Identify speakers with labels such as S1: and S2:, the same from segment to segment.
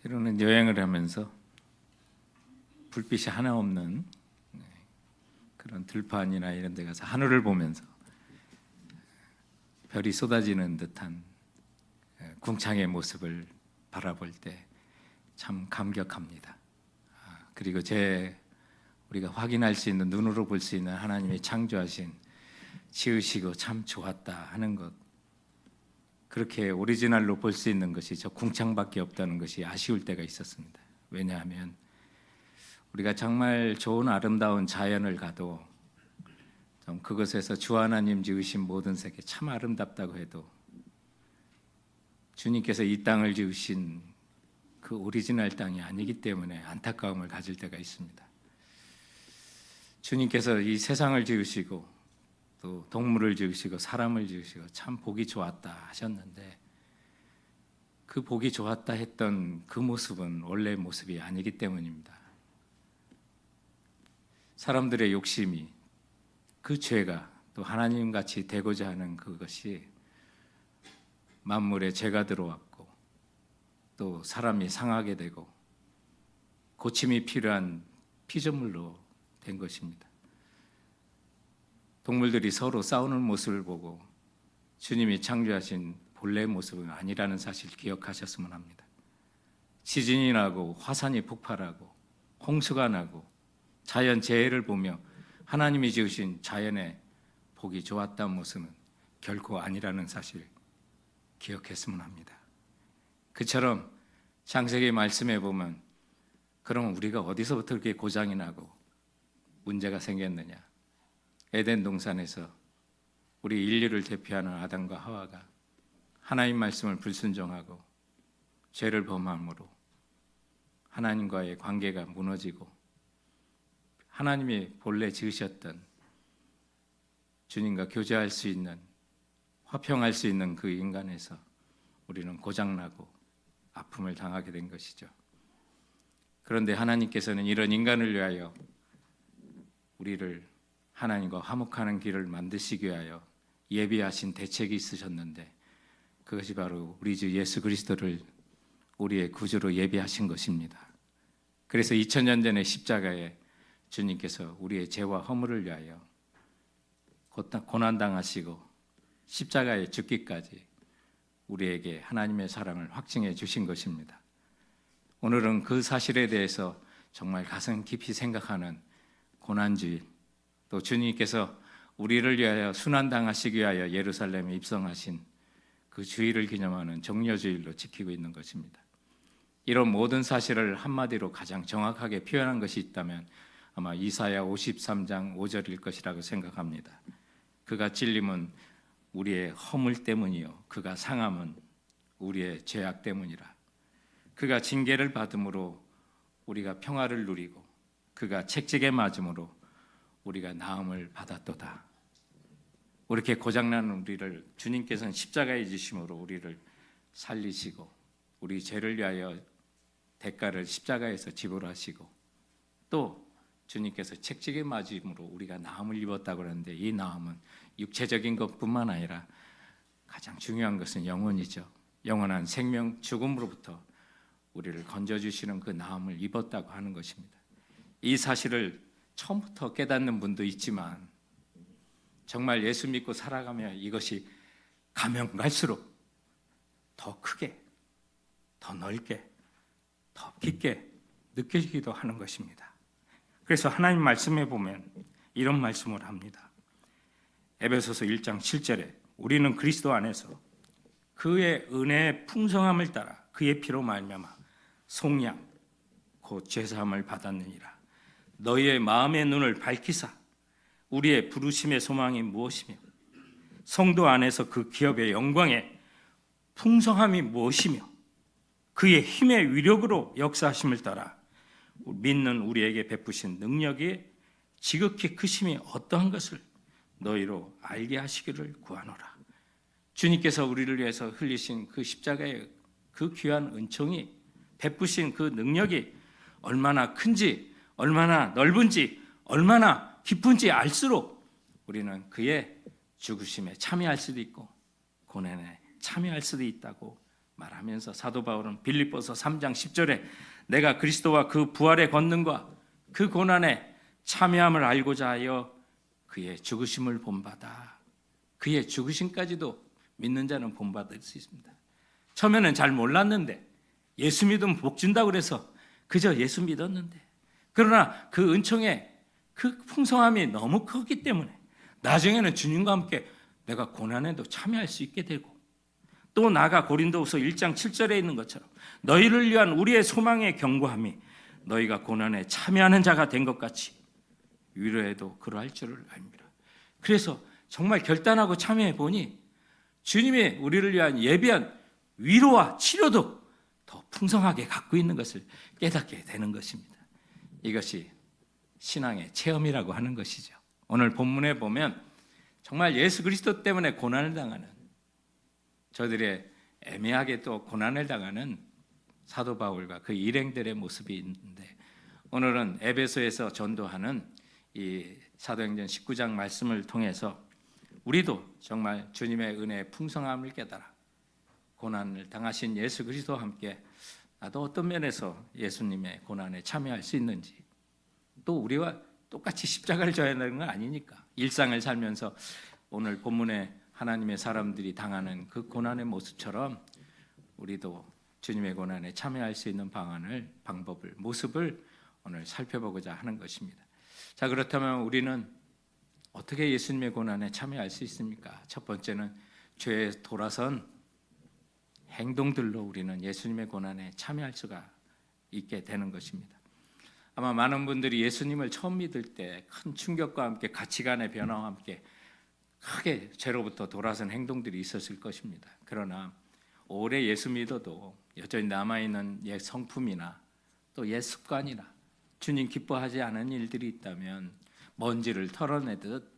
S1: 때로는 여행을 하면서 불빛이 하나 없는 그런 들판이나 이런 데 가서 하늘을 보면서 별이 쏟아지는 듯한 궁창의 모습을 바라볼 때 참 감격합니다. 그리고 우리가 확인할 수 있는, 눈으로 볼 수 있는 하나님의 창조하신, 지으시고 참 좋았다 하는 것, 그렇게 오리지널로 볼 수 있는 것이 저 궁창밖에 없다는 것이 아쉬울 때가 있었습니다. 왜냐하면 우리가 정말 좋은 아름다운 자연을 가도 좀 그것에서 주 하나님 지으신 모든 세계 참 아름답다고 해도 주님께서 이 땅을 지으신 그 오리지널 땅이 아니기 때문에 안타까움을 가질 때가 있습니다. 주님께서 이 세상을 지으시고 또 동물을 지으시고 사람을 지으시고 참 보기 좋았다 하셨는데, 그 보기 좋았다 했던 그 모습은 원래 모습이 아니기 때문입니다. 사람들의 욕심이, 그 죄가 또 하나님같이 되고자 하는 그것이 만물에 죄가 들어왔고 또 사람이 상하게 되고 고침이 필요한 피조물로 된 것입니다. 동물들이 서로 싸우는 모습을 보고 주님이 창조하신 본래의 모습은 아니라는 사실 기억하셨으면 합니다. 지진이 나고 화산이 폭발하고 홍수가 나고 자연 재해를 보며 하나님이 지으신 자연의 보기 좋았다는 모습은 결코 아니라는 사실 기억했으면 합니다. 그처럼 창세기 말씀에 보면, 그럼 우리가 어디서부터 그렇게 고장이 나고 문제가 생겼느냐? 에덴 동산에서 우리 인류를 대표하는 아담과 하와가 하나님 말씀을 불순종하고 죄를 범함으로 하나님과의 관계가 무너지고 하나님이 본래 지으셨던 주님과 교제할 수 있는, 화평할 수 있는 그 인간에서 우리는 고장나고 아픔을 당하게 된 것이죠. 그런데 하나님께서는 이런 인간을 위하여 우리를 하나님과 화목하는 길을 만드시기 위하여 예비하신 대책이 있으셨는데, 그것이 바로 우리 주 예수 그리스도를 우리의 구주로 예비하신 것입니다. 그래서 2000년 전에 십자가에 주님께서 우리의 죄와 허물을 위하여 고난당하시고 십자가에 죽기까지 우리에게 하나님의 사랑을 확증해 주신 것입니다. 오늘은 그 사실에 대해서 정말 가슴 깊이 생각하는 고난주일, 또 주님께서 우리를 위하여 순환당하시기 위하여 예루살렘에 입성하신 그 주일을 기념하는 정료주일로 지키고 있는 것입니다. 이런 모든 사실을 한마디로 가장 정확하게 표현한 것이 있다면 아마 이사야 53장 5절일 것이라고 생각합니다. 그가 찔림은 우리의 허물 때문이요 그가 상함은 우리의 죄악 때문이라. 그가 징계를 받음으로 우리가 평화를 누리고 그가 채찍에 맞음으로 우리가 나음을 받았도다. 이렇게 고장난 우리를 주님께서는 십자가에 지심으로 우리를 살리시고 우리 죄를 위하여 대가를 십자가에서 지불하시고, 또 주님께서 채찍에 맞음으로 우리가 나음을 입었다고 하는데, 이 나음은 육체적인 것뿐만 아니라 가장 중요한 것은 영혼이죠. 영원한 생명, 죽음으로부터 우리를 건져주시는 그 나음을 입었다고 하는 것입니다. 이 사실을 처음부터 깨닫는 분도 있지만 정말 예수 믿고 살아가며 이것이 가면 갈수록 더 크게, 더 넓게, 더 깊게 느껴지기도 하는 것입니다. 그래서 하나님 말씀에 보면 이런 말씀을 합니다. 에베소서 1장 7절에 우리는 그리스도 안에서 그의 은혜의 풍성함을 따라 그의 피로 말미암아 속량 곧 죄사함을 받았느니라. 너희의 마음의 눈을 밝히사 우리의 부르심의 소망이 무엇이며 성도 안에서 그 기업의 영광의 풍성함이 무엇이며 그의 힘의 위력으로 역사하심을 따라 믿는 우리에게 베푸신 능력이 지극히 크심이 어떠한 것을 너희로 알게 하시기를 구하노라. 주님께서 우리를 위해서 흘리신 그 십자가의 그 귀한 은총이, 베푸신 그 능력이 얼마나 큰지, 얼마나 넓은지, 얼마나 깊은지 알수록 우리는 그의 죽으심에 참여할 수도 있고 고난에 참여할 수도 있다고 말하면서 사도 바울은 빌립보서 3장 10절에 내가 그리스도와 그 부활의 권능과 그 고난에 참여함을 알고자 하여 그의 죽으심을 본받아. 그의 죽으심까지도 믿는 자는 본받을 수 있습니다. 처음에는 잘 몰랐는데 예수 믿으면 복 준다고 그래서 그저 예수 믿었는데, 그러나 그 은총의 그 풍성함이 너무 컸기 때문에 나중에는 주님과 함께 내가 고난에도 참여할 수 있게 되고, 또 나아가 고린도후서 1장 7절에 있는 것처럼 너희를 위한 우리의 소망의 견고함이 너희가 고난에 참여하는 자가 된 것 같이 위로에도 그러할 줄을 압니다. 그래서 정말 결단하고 참여해 보니 주님이 우리를 위한 예비한 위로와 치료도 더 풍성하게 갖고 있는 것을 깨닫게 되는 것입니다. 이것이 신앙의 체험이라고 하는 것이죠. 오늘 본문에 보면 정말 예수 그리스도 때문에 고난을 당하는, 저들의 애매하게 또 고난을 당하는 사도 바울과 그 일행들의 모습이 있는데, 오늘은 에베소에서 전도하는 이 사도행전 19장 말씀을 통해서 우리도 정말 주님의 은혜의 풍성함을 깨달아 고난을 당하신 예수 그리스도와 함께 나도 어떤 면에서 예수님의 고난에 참여할 수 있는지, 또 우리와 똑같이 십자가를 져야 하는 건 아니니까 일상을 살면서 오늘 본문에 하나님의 사람들이 당하는 그 고난의 모습처럼 우리도 주님의 고난에 참여할 수 있는 방법을, 모습을 오늘 살펴보고자 하는 것입니다. 자, 그렇다면 우리는 어떻게 예수님의 고난에 참여할 수 있습니까? 첫 번째는 죄에 돌아선 행동들로 우리는 예수님의 고난에 참여할 수가 있게 되는 것입니다. 아마 많은 분들이 예수님을 처음 믿을 때 큰 충격과 함께 가치관의 변화와 함께 크게 죄로부터 돌아선 행동들이 있었을 것입니다. 그러나 오래 예수 믿어도 여전히 남아있는 옛 성품이나 또 옛 습관이나 주님 기뻐하지 않은 일들이 있다면 먼지를 털어내듯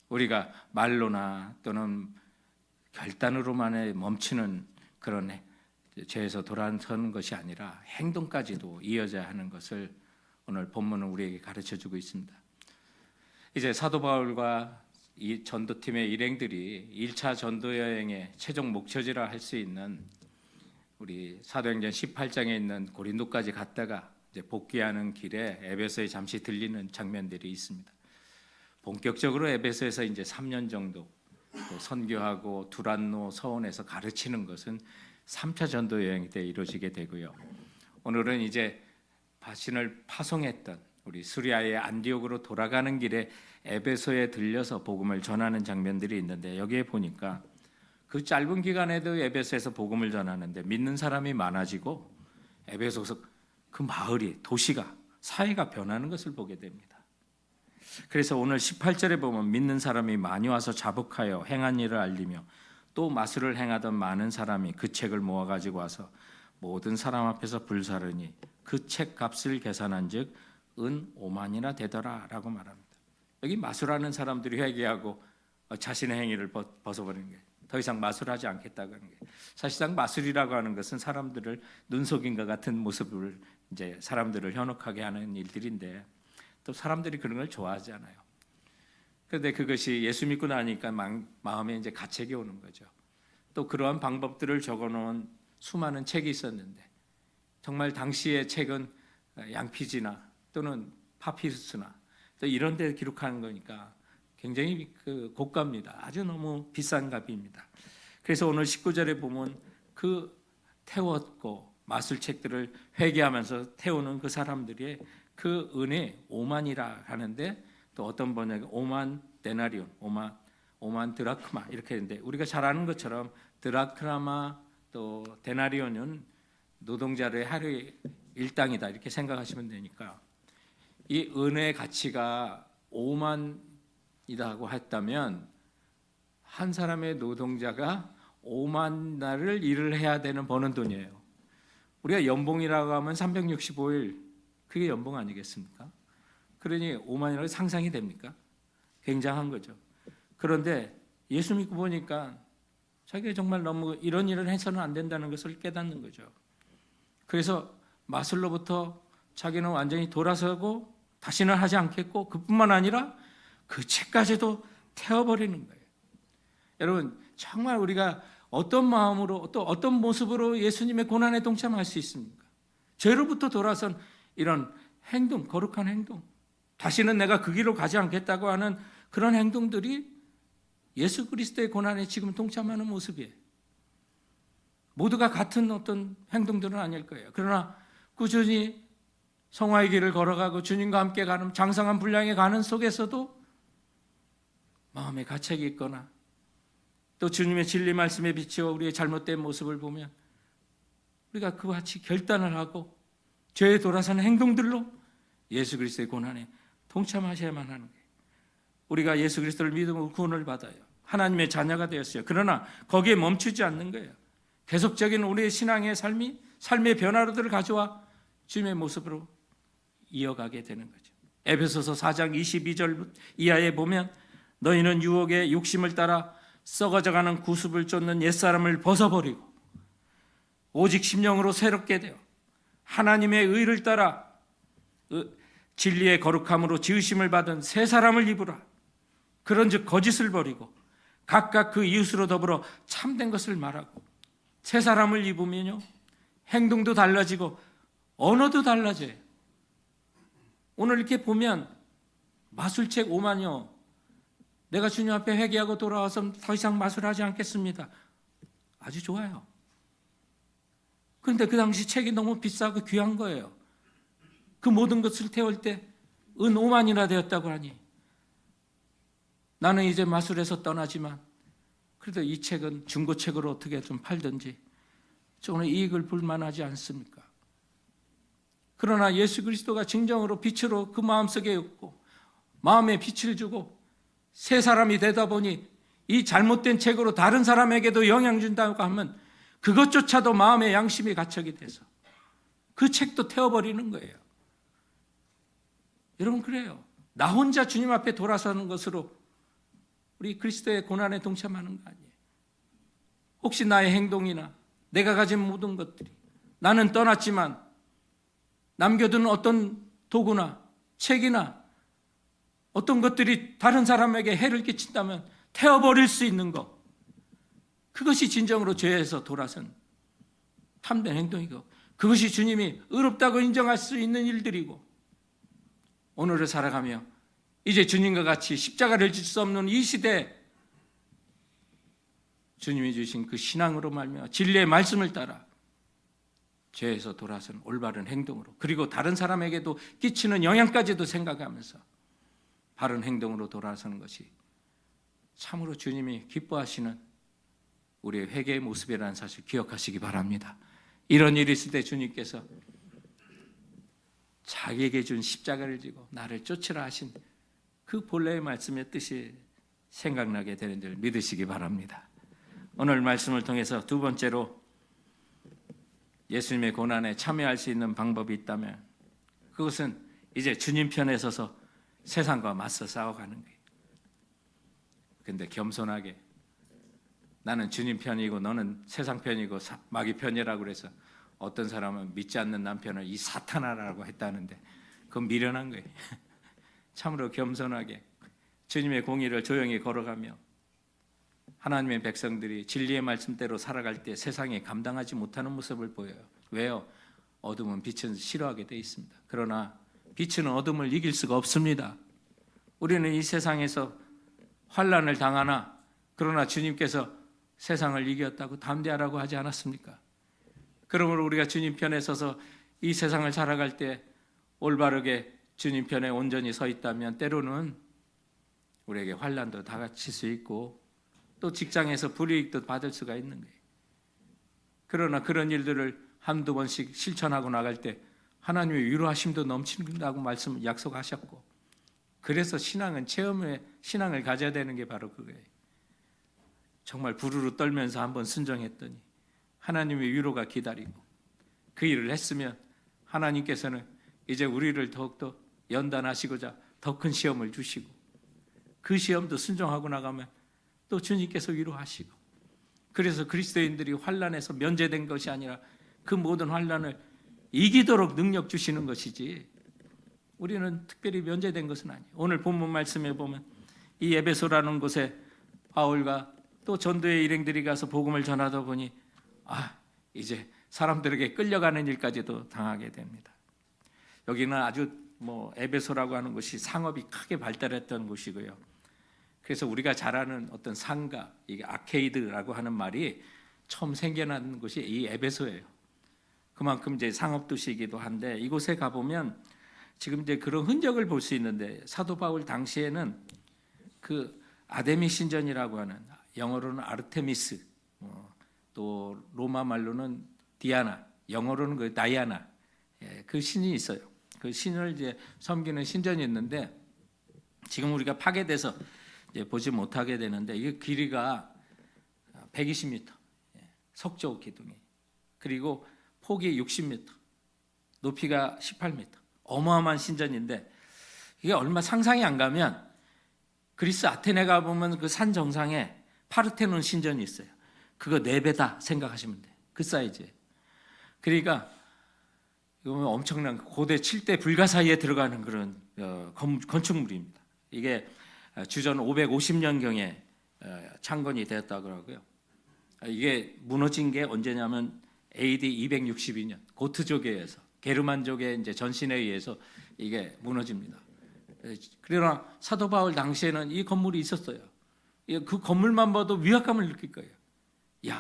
S1: 우리가 말로나 또는 결단으로만 멈추는 그런 죄에서 돌아서는 것이 아니라 행동까지도 이어져야 하는 것을 오늘 본문은 우리에게 가르쳐주고 있습니다. 이제 사도 바울과 이 전도팀의 일행들이 1차 전도 여행의 최종 목적지라 할 수 있는 우리 사도행전 18장에 있는 고린도까지 갔다가 이제 복귀하는 길에 에베소에 잠시 들리는 장면들이 있습니다. 본격적으로 에베소에서 이제 3년 정도 또 선교하고 두란노 서원에서 가르치는 것은 3차 전도 여행 때 이루어지게 되고요. 오늘은 이제 바신을 파송했던 우리 수리아의 안디옥으로 돌아가는 길에 에베소에 들려서 복음을 전하는 장면들이 있는데, 여기에 보니까 그 짧은 기간에도 에베소에서 복음을 전하는데 믿는 사람이 많아지고 에베소에서 그 마을이, 도시가, 사회가 변하는 것을 보게 됩니다. 그래서 오늘 18절에 보면 믿는 사람이 많이 와서 자복하여 행한 일을 알리며 또 마술을 행하던 많은 사람이 그 책을 모아가지고 와서 모든 사람 앞에서 불사르니 그 책 값을 계산한 즉 은 5만이나 되더라 라고 말합니다. 여기 마술하는 사람들이 회개하고 자신의 행위를 벗어버리는 게, 더 이상 마술하지 않겠다고 하는 게, 사실상 마술이라고 하는 것은 사람들을 눈속임과 같은 모습을 이제 사람들을 현혹하게 하는 일들인데, 또 사람들이 그런 걸 좋아하지 않아요. 그런데 그것이 예수 믿고 나니까 마음에 이제 가책이 오는 거죠. 또 그러한 방법들을 적어놓은 수많은 책이 있었는데, 정말 당시의 책은 양피지나 또는 파피루스나 또 이런 데 기록하는 거니까 굉장히 고가입니다. 아주 너무 비싼 값입니다. 그래서 오늘 19절에 보면 그 태웠고 마술책들을 회개하면서 태우는 그 사람들의 그 은혜 5만이라 하는데, 또 어떤 번역에 5만 데나리온, 5만 드라크마 이렇게 했는데, 우리가 잘 아는 것처럼 드라크마 또 데나리온은 노동자의 하루 일당이다 이렇게 생각하시면 되니까, 이 은혜의 가치가 5만이라고 했다면 한 사람의 노동자가 5만 날을 일을 해야 되는 버는 돈이에요. 우리가 연봉이라고 하면 365일, 그게 연봉 아니겠습니까? 그러니 5만이라고 상상이 됩니까? 굉장한 거죠. 그런데 예수 믿고 보니까 자기가 정말 너무 이런 일을 해서는 안 된다는 것을 깨닫는 거죠. 그래서 마술로부터 자기는 완전히 돌아서고 다시는 하지 않겠고, 그뿐만 아니라 그 책까지도 태워버리는 거예요. 여러분, 정말 우리가 어떤 마음으로 또 어떤 모습으로 예수님의 고난에 동참할 수 있습니까? 죄로부터 돌아선 이런 행동, 거룩한 행동, 다시는 내가 그 길로 가지 않겠다고 하는 그런 행동들이 예수 그리스도의 고난에 지금 동참하는 모습이에요. 모두가 같은 어떤 행동들은 아닐 거예요. 그러나 꾸준히 성화의 길을 걸어가고 주님과 함께 가는 장성한 분량에 가는 속에서도 마음에 가책이 있거나 또 주님의 진리 말씀에 비추어 우리의 잘못된 모습을 보면 우리가 그와 같이 결단을 하고 죄에 돌아서는 행동들로 예수 그리스도의 고난에 동참하셔야만 하는 거예요. 우리가 예수 그리스도를 믿음으로 구원을 받아요. 하나님의 자녀가 되었어요. 그러나 거기에 멈추지 않는 거예요. 계속적인 우리의 신앙의 삶의 변화로들을 가져와 주님의 모습으로 이어가게 되는 거죠. 에베소서 4장 22절 이하에 보면 너희는 유혹의 욕심을 따라 썩어져가는 구습을 쫓는 옛사람을 벗어버리고 오직 심령으로 새롭게 되어 하나님의 의를 따라 진리의 거룩함으로 지으심을 받은 새 사람을 입으라. 그런즉 거짓을 버리고 각각 그 이웃으로 더불어 참된 것을 말하고 새 사람을 입으면요 행동도 달라지고 언어도 달라져요. 오늘 이렇게 보면 마술책 5만여 내가 주님 앞에 회개하고 돌아와서 더 이상 마술하지 않겠습니다. 아주 좋아요. 그런데 그 당시 책이 너무 비싸고 귀한 거예요. 그 모든 것을 태울 때 은 5만이나 되었다고 하니 나는 이제 마술에서 떠나지만 그래도 이 책은 중고책으로 어떻게 좀 팔든지 조금 이익을 볼 만하지 않습니까? 그러나 예수 그리스도가 진정으로 빛으로 그 마음속에 있고 마음에 빛을 주고 새 사람이 되다 보니 이 잘못된 책으로 다른 사람에게도 영향 준다고 하면 그것조차도 마음의 양심이 가책이 돼서 그 책도 태워버리는 거예요. 여러분 그래요. 나 혼자 주님 앞에 돌아서는 것으로 우리 그리스도의 고난에 동참하는 거 아니에요. 혹시 나의 행동이나 내가 가진 모든 것들이 나는 떠났지만 남겨둔 어떤 도구나 책이나 어떤 것들이 다른 사람에게 해를 끼친다면 태워버릴 수 있는 것, 그것이 진정으로 죄에서 돌아선 참된 행동이고 그것이 주님이 의롭다고 인정할 수 있는 일들이고 오늘을 살아가며 이제 주님과 같이 십자가를 질 수 없는 이 시대에 주님이 주신 그 신앙으로 말미암아 진리의 말씀을 따라 죄에서 돌아선 올바른 행동으로 그리고 다른 사람에게도 끼치는 영향까지도 생각하면서 바른 행동으로 돌아서는 것이 참으로 주님이 기뻐하시는 우리의 회개의 모습이라는 사실 기억하시기 바랍니다. 이런 일이 있을 때 주님께서 자기에게 준 십자가를 지고 나를 쫓으라 하신 그 본래의 말씀의 뜻이 생각나게 되는 줄 믿으시기 바랍니다. 오늘 말씀을 통해서 두 번째로 예수님의 고난에 참여할 수 있는 방법이 있다면 그것은 이제 주님 편에 서서 세상과 맞서 싸워가는 거예요. 근데 겸손하게 나는 주님 편이고 너는 세상 편이고 마귀 편이라고 그래서 어떤 사람은 믿지 않는 남편을 이 사탄아라고 했다는데 그건 미련한 거예요. 참으로 겸손하게 주님의 공의를 조용히 걸어가며 하나님의 백성들이 진리의 말씀대로 살아갈 때 세상에 감당하지 못하는 모습을 보여요. 왜요? 어둠은 빛은 싫어하게 돼 있습니다. 그러나 빛은 어둠을 이길 수가 없습니다. 우리는 이 세상에서 환난을 당하나 그러나 주님께서 세상을 이겼다고 담대하라고 하지 않았습니까? 그러므로 우리가 주님 편에 서서 이 세상을 살아갈 때 올바르게 주님 편에 온전히 서 있다면 때로는 우리에게 환난도 다가칠 수 있고 또 직장에서 불이익도 받을 수가 있는 거예요. 그러나 그런 일들을 한두 번씩 실천하고 나갈 때 하나님의 위로하심도 넘친다고 약속하셨고 그래서 신앙은 체험의 신앙을 가져야 되는 게 바로 그거예요. 정말 부르르 떨면서 한번 순종했더니 하나님의 위로가 기다리고 그 일을 했으면 하나님께서는 이제 우리를 더욱더 연단하시고자 더 큰 시험을 주시고 그 시험도 순종하고 나가면 또 주님께서 위로하시고 그래서 그리스도인들이 환난에서 면제된 것이 아니라 그 모든 환난을 이기도록 능력 주시는 것이지 우리는 특별히 면제된 것은 아니에요. 오늘 본문 말씀에 보면 이 에베소라는 곳에 바울과 또 전도의 일행들이 가서 복음을 전하다 보니 이제 사람들에게 끌려가는 일까지도 당하게 됩니다. 여기는 아주 에베소라고 하는 곳이 상업이 크게 발달했던 곳이고요. 그래서 우리가 잘 아는 어떤 상가, 이게 아케이드라고 하는 말이 처음 생겨난 곳이 이 에베소예요. 그만큼 이제 상업 도시이기도 한데, 이곳에 가보면 지금 이제 그런 흔적을 볼 수 있는데, 사도 바울 당시에는 그 아데미 신전이라고 하는, 영어로는 아르테미스, 또 로마 말로는 디아나, 영어로는 그 다이아나, 그 신이 있어요. 그 신을 이제 섬기는 신전이 있는데, 지금 우리가 파괴돼서 이제 보지 못하게 되는데, 이 길이가 120m, 석조 기둥이, 그리고 폭이 60m, 높이가 18m, 어마어마한 신전인데, 이게 얼마 상상이 안 가면 그리스 아테네 가보면 그 산 정상에 파르테논 신전이 있어요. 그거 4배다 생각하시면 돼요. 그 사이즈에. 그러니까 이거는 엄청난 고대 7대 불가 사이에 들어가는 그런 건축물입니다. 이게 주전 550년경에 창건이 되었다고 하고요. 이게 무너진 게 언제냐면 AD 262년 고트족에 의해서, 게르만족의 이제 전신에 의해서 이게 무너집니다. 그러나 사도 바울 당시에는 이 건물이 있었어요. 그 건물만 봐도 위압감을 느낄 거예요.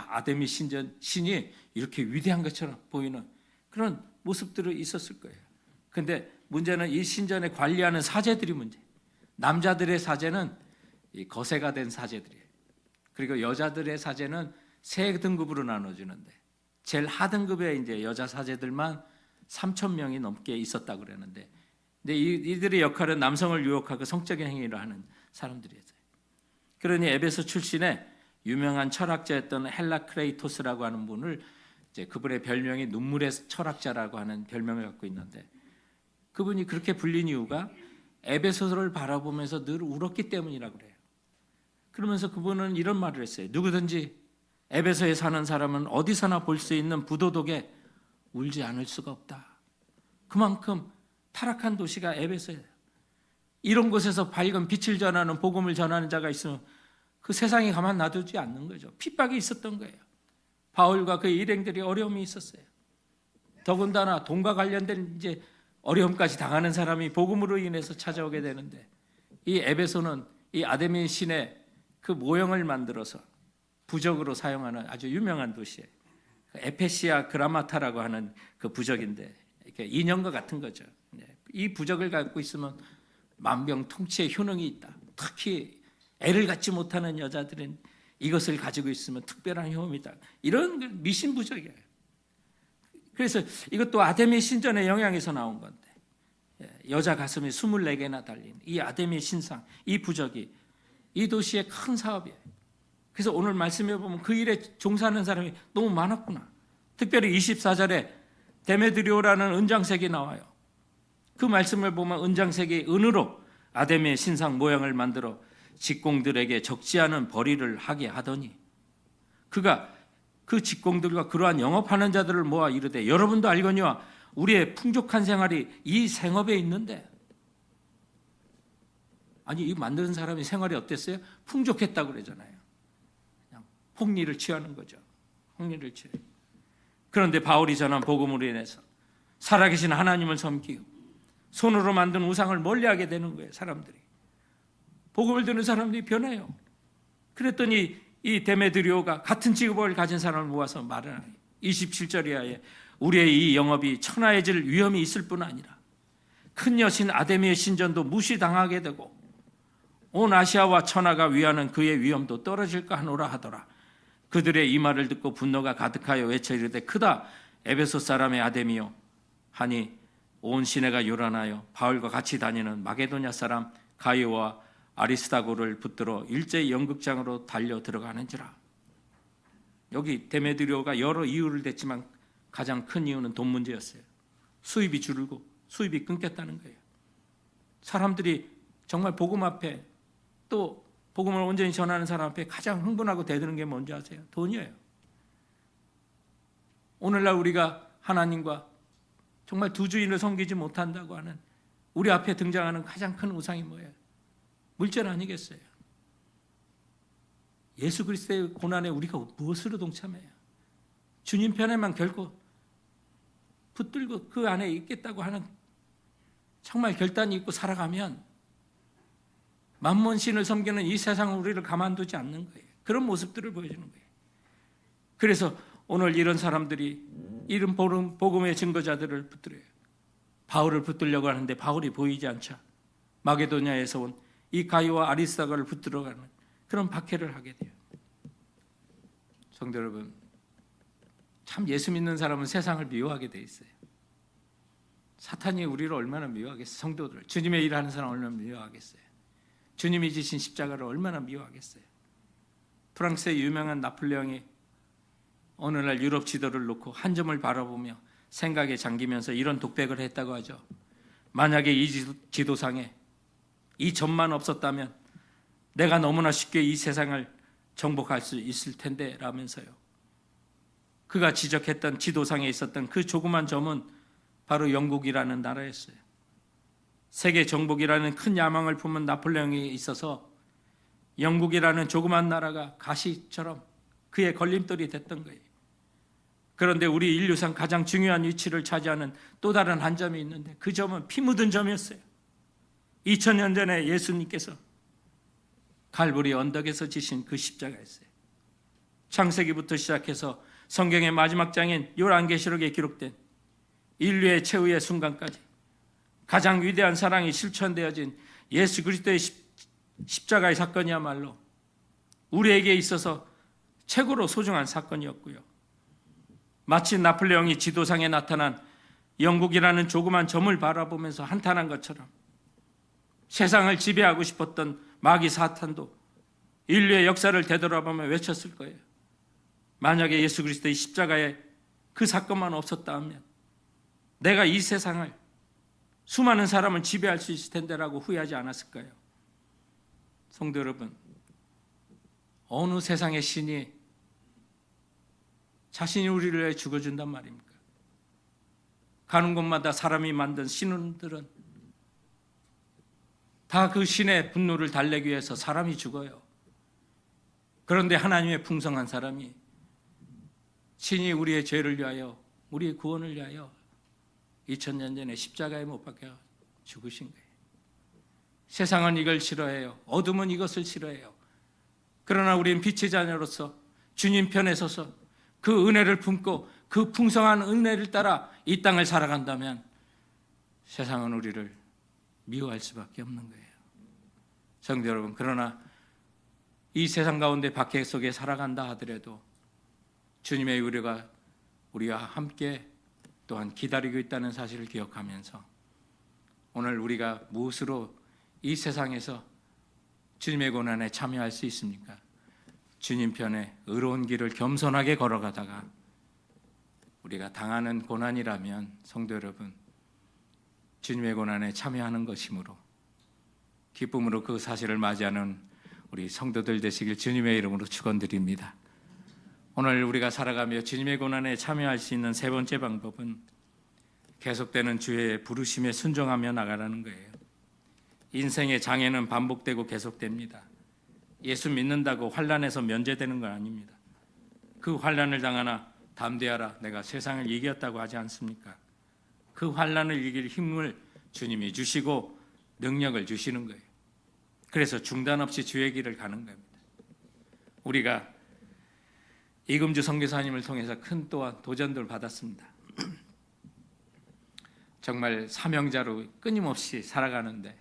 S1: 아데미 신이 이렇게 위대한 것처럼 보이는 그런 모습들이 있었을 거예요. 근데 문제는 이 신전에 관리하는 사제들이 문제. 남자들의 사제는 이 거세가 된 사제들이에요. 그리고 여자들의 사제는 세 등급으로 나눠주는데, 제일 하등급의 이제 여자 사제들만 3,000명이 넘게 있었다고 그러는데, 근데 이들의 역할은 남성을 유혹하고 성적인 행위를 하는 사람들이었어요. 그러니 에베소 출신의 유명한 철학자였던 헬라크레이토스라고 하는 분을, 이제 그분의 별명이 눈물의 철학자라고 하는 별명을 갖고 있는데, 그분이 그렇게 불린 이유가 에베소를 바라보면서 늘 울었기 때문이라고 그래요. 그러면서 그분은 이런 말을 했어요. 누구든지 에베소에 사는 사람은 어디서나 볼 수 있는 부도덕에 울지 않을 수가 없다. 그만큼 타락한 도시가 에베소예요. 이런 곳에서 밝은 빛을 전하는, 복음을 전하는 자가 있으면 그 세상에 가만 놔두지 않는 거죠. 핍박이 있었던 거예요. 바울과 그 일행들이 어려움이 있었어요. 더군다나 돈과 관련된 이제 어려움까지 당하는 사람이 복음으로 인해서 찾아오게 되는데, 이 에베소는 이 아데미 신의 그 모형을 만들어서 부적으로 사용하는 아주 유명한 도시예요. 에페시아 그라마타라고 하는 그 부적인데, 이렇게 인형과 같은 거죠. 이 부적을 갖고 있으면 만병통치의 효능이 있다. 특히 애를 갖지 못하는 여자들은 이것을 가지고 있으면 특별한 효험이 있다. 이런 미신 부적이에요. 그래서 이것도 아데미 신전의 영향에서 나온 건데, 여자 가슴이 24개나 달린 이 아데미 신상, 이 부적이 이 도시의 큰 사업이에요. 그래서 오늘 말씀해 보면 그 일에 종사하는 사람이 너무 많았구나. 특별히 24절에 데메드리오라는 은장색이 나와요. 그 말씀을 보면 은장색이 은으로 아데미의 신상 모양을 만들어 직공들에게 적지 않은 벌이를 하게 하더니, 그가 그 직공들과 그러한 영업하는 자들을 모아 이르되, 여러분도 알거니와 우리의 풍족한 생활이 이 생업에 있는데. 아니, 이 만드는 사람이 생활이 어땠어요? 풍족했다고 그러잖아요. 그냥 폭리를 취하는 거죠. 폭리를 취해요. 그런데 바울이 전한 복음으로 인해서 살아계신 하나님을 섬기고 손으로 만든 우상을 멀리하게 되는 거예요. 사람들이 복음을 듣는 사람들이 변해요. 그랬더니 이 데메드리오가 같은 직업을 가진 사람을 모아서 말을 하요. 27절 이하에 우리의 이 영업이 천하해질 위험이 있을 뿐 아니라 큰 여신 아데미의 신전도 무시당하게 되고 온 아시아와 천하가 위하는 그의 위엄도 떨어질까 하노라 하더라. 그들의 이 말을 듣고 분노가 가득하여 외쳐 이르되, 크다 에베소 사람의 아데미요 하니 온 시내가 요란하여 바울과 같이 다니는 마게도냐 사람 가이오와 아리스다고를 붙들어 일제히 연극장으로 달려 들어가는지라. 여기 데메드리오가 여러 이유를 댔지만 가장 큰 이유는 돈 문제였어요. 수입이 줄고 수입이 끊겼다는 거예요. 사람들이 정말 복음 앞에, 또 복음을 온전히 전하는 사람 앞에 가장 흥분하고 대드는 게 뭔지 아세요? 돈이에요. 오늘날 우리가 하나님과 정말 두 주인을 섬기지 못한다고 하는 우리 앞에 등장하는 가장 큰 우상이 뭐예요? 물질 아니겠어요? 예수 그리스도의 고난에 우리가 무엇으로 동참해요? 주님 편에만 결코 붙들고 그 안에 있겠다고 하는 정말 결단이 있고 살아가면 만몬신을 섬기는 이 세상은 우리를 가만두지 않는 거예요. 그런 모습들을 보여주는 거예요. 그래서 오늘 이런 사람들이 이런 복음의 증거자들을 붙들어요. 바울을 붙들려고 하는데 바울이 보이지 않자 마게도냐에서 온 이 가이와 아리스다가를 붙들어가는 그런 박해를 하게 돼요. 성도 여러분, 참 예수 믿는 사람은 세상을 미워하게 돼 있어요. 사탄이 우리를 얼마나 미워하겠어요. 성도들, 주님의 일하는 사람 얼마나 미워하겠어요. 주님이 지신 십자가를 얼마나 미워하겠어요. 프랑스의 유명한 나폴레옹이 어느 날 유럽 지도를 놓고 한 점을 바라보며 생각에 잠기면서 이런 독백을 했다고 하죠. 만약에 이 지도상에 이 점만 없었다면 내가 너무나 쉽게 이 세상을 정복할 수 있을 텐데 라면서요. 그가 지적했던 지도상에 있었던 그 조그만 점은 바로 영국이라는 나라였어요. 세계 정복이라는 큰 야망을 품은 나폴레옹에 있어서 영국이라는 조그만 나라가 가시처럼 그의 걸림돌이 됐던 거예요. 그런데 우리 인류상 가장 중요한 위치를 차지하는 또 다른 한 점이 있는데 그 점은 피 묻은 점이었어요. 2000년 전에 예수님께서 갈보리 언덕에서 지신 그 십자가였어요. 창세기부터 시작해서 성경의 마지막 장인 요한계시록에 기록된 인류의 최후의 순간까지 가장 위대한 사랑이 실천되어진 예수 그리스도의 십자가의 사건이야말로 우리에게 있어서 최고로 소중한 사건이었고요. 마치 나폴레옹이 지도상에 나타난 영국이라는 조그만 점을 바라보면서 한탄한 것처럼 세상을 지배하고 싶었던 마귀 사탄도 인류의 역사를 되돌아보며 외쳤을 거예요. 만약에 예수 그리스도의 십자가에 그 사건만 없었다 하면 내가 이 세상을 수많은 사람을 지배할 수 있을 텐데라고 후회하지 않았을까요? 성도 여러분, 어느 세상의 신이 자신이 우리를 위해 죽어준단 말입니까? 가는 곳마다 사람이 만든 신들은 다 그 신의 분노를 달래기 위해서 사람이 죽어요. 그런데 하나님의 풍성한 사람이 신이 우리의 죄를 위하여 우리의 구원을 위하여 2000년 전에 십자가에 못 박혀 죽으신 거예요. 세상은 이걸 싫어해요. 어둠은 이것을 싫어해요. 그러나 우리는 빛의 자녀로서 주님 편에 서서 그 은혜를 품고 그 풍성한 은혜를 따라 이 땅을 살아간다면 세상은 우리를 미워할 수밖에 없는 거예요. 성도 여러분, 그러나 이 세상 가운데 박해 속에 살아간다 하더라도 주님의 의뢰가 우리와 함께 또한 기다리고 있다는 사실을 기억하면서 오늘 우리가 무엇으로 이 세상에서 주님의 고난에 참여할 수 있습니까? 주님 편에 의로운 길을 겸손하게 걸어가다가 우리가 당하는 고난이라면 성도 여러분, 주님의 고난에 참여하는 것이므로 기쁨으로 그 사실을 맞이하는 우리 성도들 되시길 주님의 이름으로 축원드립니다. 오늘 우리가 살아가며 주님의 고난에 참여할 수 있는 세 번째 방법은 계속되는 주의 부르심에 순종하며 나가라는 거예요. 인생의 장애는 반복되고 계속됩니다. 예수 믿는다고 환난에서 면제되는 건 아닙니다. 그 환난을 당하나 담대하라, 내가 세상을 이겼다고 하지 않습니까? 그 환난을 이길 힘을 주님이 주시고 능력을 주시는 거예요. 그래서 중단 없이 주의 길을 가는 겁니다. 우리가 이금주 선교사님을 통해서 큰 또한 도전들을 받았습니다. 정말 사명자로 끊임없이 살아가는데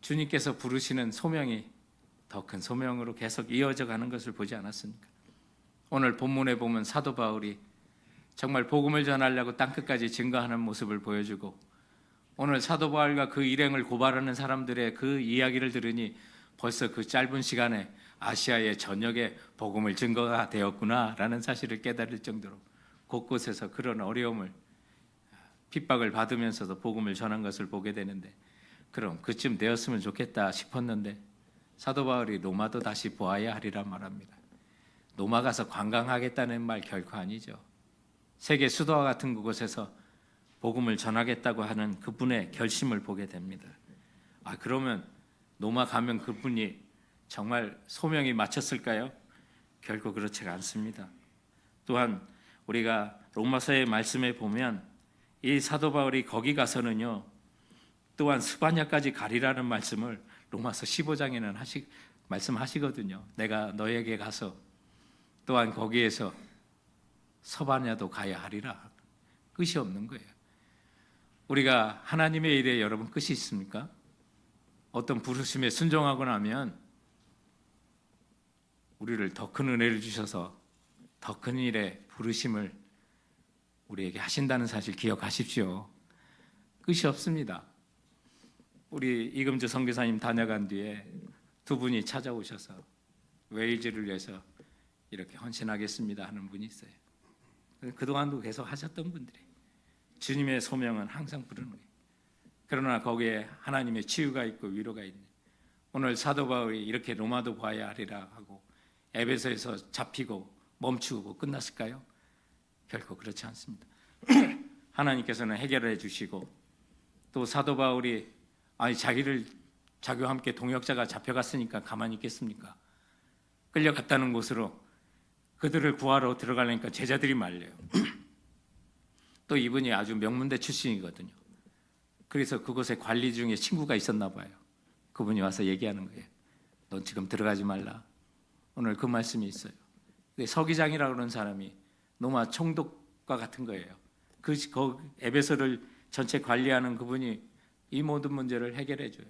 S1: 주님께서 부르시는 소명이 더 큰 소명으로 계속 이어져 가는 것을 보지 않았습니까? 오늘 본문에 보면 사도 바울이 정말 복음을 전하려고 땅끝까지 증거하는 모습을 보여주고, 오늘 사도 바울과 그 일행을 고발하는 사람들의 그 이야기를 들으니 벌써 그 짧은 시간에 아시아의 전역에 복음을 증거가 되었구나라는 사실을 깨달을 정도로 곳곳에서 그런 어려움을, 핍박을 받으면서도 복음을 전한 것을 보게 되는데, 그럼 그쯤 되었으면 좋겠다 싶었는데 사도 바울이 로마도 다시 보아야 하리라 말합니다. 로마 가서 관광하겠다는 말 결코 아니죠. 세계 수도와 같은 그곳에서 복음을 전하겠다고 하는 그분의 결심을 보게 됩니다. 그러면 로마 가면 그분이 정말 소명이 마쳤을까요? 결코 그렇지가 않습니다. 또한 우리가 로마서의 말씀에 보면 이 사도 바울이 거기 가서는요, 또한 스바냐까지 가리라는 말씀을 로마서 15장에는 말씀하시거든요. 내가 너에게 가서 또한 거기에서 서바냐도 가야 하리라. 끝이 없는 거예요. 우리가 하나님의 일에 여러분 끝이 있습니까? 어떤 부르심에 순종하고 나면 우리를 더 큰 은혜를 주셔서 더 큰 일에 부르심을 우리에게 하신다는 사실 기억하십시오. 끝이 없습니다. 우리 이금주 선교사님 다녀간 뒤에 두 분이 찾아오셔서 웨일즈를 위해서 이렇게 헌신하겠습니다 하는 분이 있어요. 그동안도 계속 하셨던 분들이 주님의 소명은 항상 부르는 거예요. 그러나 거기에 하나님의 치유가 있고 위로가 있는, 오늘 사도 바울이 이렇게 로마도 봐야 하리라 하고 에베소에서 잡히고 멈추고 끝났을까요? 결코 그렇지 않습니다. 하나님께서는 해결해 주시고, 또 사도 바울이 자기와 함께 동역자가 잡혀갔으니까 가만히 있겠습니까? 끌려갔다는 곳으로 그들을 구하러 들어가려니까 제자들이 말려요. 또 이분이 아주 명문대 출신이거든요. 그래서 그곳에 관리 중에 친구가 있었나 봐요. 그분이 와서 얘기하는 거예요. 넌 지금 들어가지 말라. 오늘 그 말씀이 있어요. 서기장이라고 하는 사람이 로마 총독과 같은 거예요. 그 에베소를 전체 관리하는 그분이 이 모든 문제를 해결해 줘요.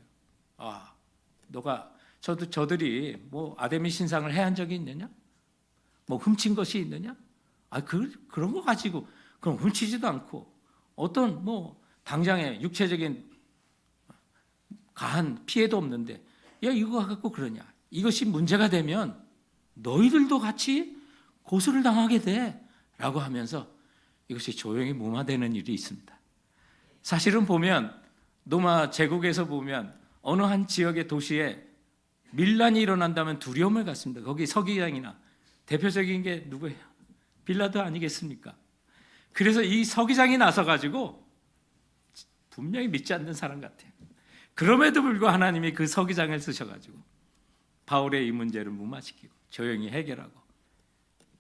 S1: 저들이 뭐 아데미 신상을 해한 적이 있느냐? 뭐 훔친 것이 있느냐? 그런 거 가지고 그럼 훔치지도 않고 어떤 뭐 당장의 육체적인 가한 피해도 없는데 이거 갖고 그러냐? 이것이 문제가 되면 너희들도 같이 고소를 당하게 돼 라고 하면서 이것이 조용히 무마되는 일이 있습니다. 사실은 보면 로마 제국에서 보면 어느 한 지역의 도시에 밀란이 일어난다면 두려움을 갖습니다. 거기 서기장이나 대표적인 게 누구예요? 빌라도 아니겠습니까? 그래서 이 서기장이 나서가지고 분명히 믿지 않는 사람 같아요. 그럼에도 불구하고 하나님이 그 서기장을 쓰셔가지고 바울의 이 문제를 무마시키고 조용히 해결하고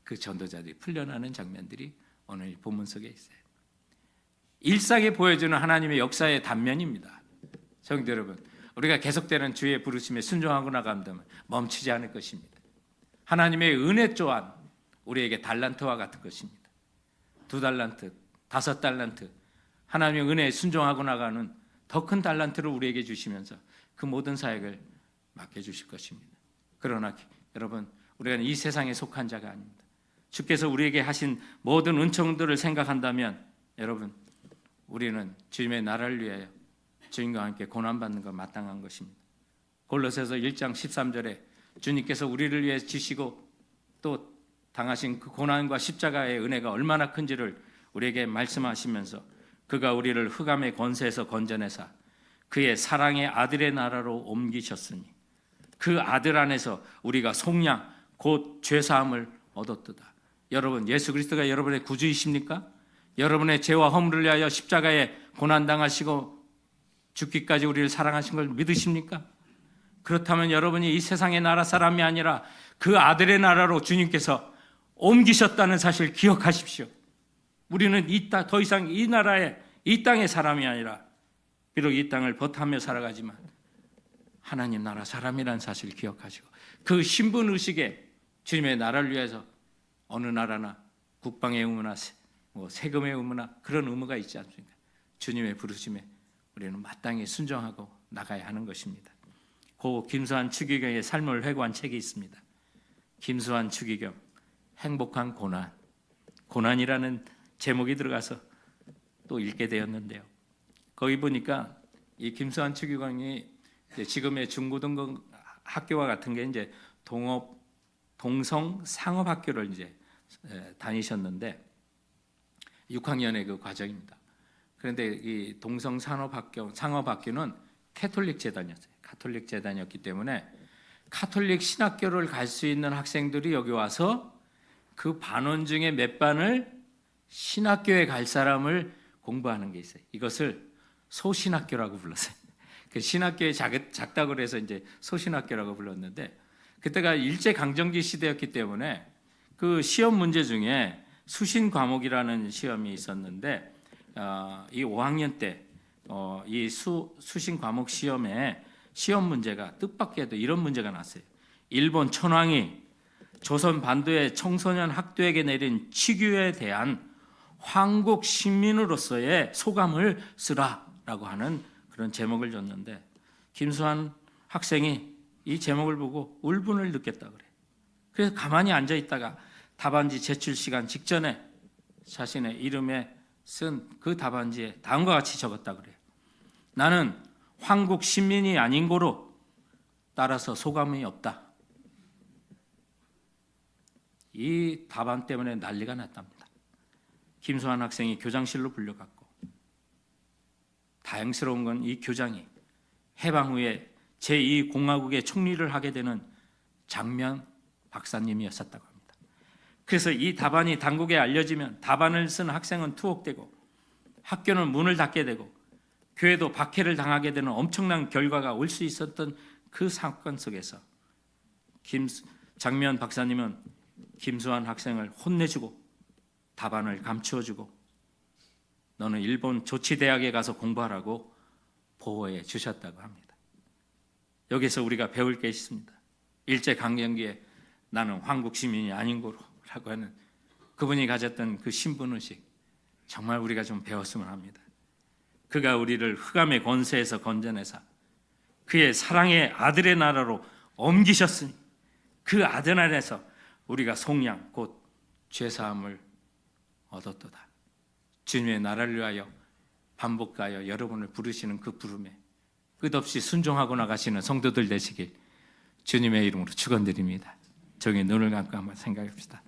S1: 그 전도자들이 풀려나는 장면들이 오늘 본문 속에 있어요. 일상에 보여주는 하나님의 역사의 단면입니다. 성도 여러분, 우리가 계속되는 주의 부르심에 순종하고 나간다면 멈추지 않을 것입니다. 하나님의 은혜 또한 우리에게 달란트와 같은 것입니다. 2달란트, 5달란트, 하나님의 은혜에 순종하고 나가는 더 큰 달란트를 우리에게 주시면서 그 모든 사역을 맡겨주실 것입니다. 그러나 여러분, 우리는 이 세상에 속한 자가 아닙니다. 주께서 우리에게 하신 모든 은총들을 생각한다면 여러분, 우리는 주님의 나라를 위하여 주님과 함께 고난받는 것 마땅한 것입니다. 골로새서 1장 13절에 주님께서 우리를 위해 지시고 또 당하신 그 고난과 십자가의 은혜가 얼마나 큰지를 우리에게 말씀하시면서 그가 우리를 흑암의 권세에서 건져내사 그의 사랑의 아들의 나라로 옮기셨으니 그 아들 안에서 우리가 속량 곧 죄사함을 얻었도다. 여러분, 예수 그리스도가 여러분의 구주이십니까? 여러분의 죄와 허물을 위하여 십자가에 고난당하시고 죽기까지 우리를 사랑하신 걸 믿으십니까? 그렇다면 여러분이 이 세상의 나라 사람이 아니라 그 아들의 나라로 주님께서 옮기셨다는 사실 기억하십시오. 우리는 더 이상 이 나라의 이 땅의 사람이 아니라 비록 이 땅을 버타며 살아가지만 하나님 나라 사람이라는 사실 기억하시고 그 신분 의식에 주님의 나라를 위해서 어느 나라나 국방의 의무나 세금의 의무나 그런 의무가 있지 않습니까? 주님의 부르심에 우리는 마땅히 순종하고 나가야 하는 것입니다. 고 김수환 추기경의 삶을 회고한 책이 있습니다. 김수환 추기경 행복한 고난이라는 제목이 들어가서 또 읽게 되었는데요. 거기 보니까 이 김수환 추기경이 지금의 중고등부 학교와 같은 게 이제 동성 상업학교를 이제 다니셨는데 6학년의 그 과정입니다. 그런데 이 동성 상업학교는 캐톨릭 재단이었어요. 가톨릭 재단이었기 때문에 가톨릭 신학교를 갈 수 있는 학생들이 여기 와서 그 반원 중에 몇 반을 신학교에 갈 사람을 공부하는 게 있어요. 이것을 소신학교라고 불렀어요. 그 신학교에 작다고 해서 이제 소신학교라고 불렀는데 그때가 일제 강점기 시대였기 때문에 그 시험 문제 중에 수신 과목이라는 시험이 있었는데 이 5학년 때 이 수신 과목 시험에 시험 문제가 뜻밖에도 이런 문제가 났어요. 일본 천황이 조선 반도의 청소년 학도에게 내린 치규에 대한 황국 시민으로서의 소감을 쓰라라고 하는 그런 제목을 줬는데 김수환 학생이 이 제목을 보고 울분을 느꼈다 그래. 그래서 가만히 앉아 있다가 답안지 제출 시간 직전에 자신의 이름에 쓴 그 답안지에 다음과 같이 적었다 그래요. 나는 황국 시민이 아닌 고로 따라서 소감이 없다. 이 답안 때문에 난리가 났답니다. 김수환 학생이 교장실로 불려갔고, 다행스러운 건 이 교장이 해방 후에 제2공화국의 총리를 하게 되는 장면 박사님이었었다고 합니다. 그래서 이 답안이 당국에 알려지면 답안을 쓴 학생은 투옥되고 학교는 문을 닫게 되고 교회도 박해를 당하게 되는 엄청난 결과가 올 수 있었던 그 사건 속에서 장면 박사님은 김수환 학생을 혼내주고 답안을 감추어주고 너는 일본 조치대학에 가서 공부하라고 보호해 주셨다고 합니다. 여기서 우리가 배울 게 있습니다. 일제강점기에 나는 황국 시민이 아닌 거라고 하는 그분이 가졌던 그 신분의식, 정말 우리가 좀 배웠으면 합니다. 그가 우리를 흑암의 권세에서 건져내사 그의 사랑의 아들의 나라로 옮기셨으니 그 아들 안에서 우리가 속량 곧 죄사함을 얻었도다. 주님의 나라를 위하여 반복하여 여러분을 부르시는 그 부름에 끝없이 순종하고 나가시는 성도들 되시길 주님의 이름으로 축원드립니다. 정의 눈을 감고 한번 생각해 봅시다.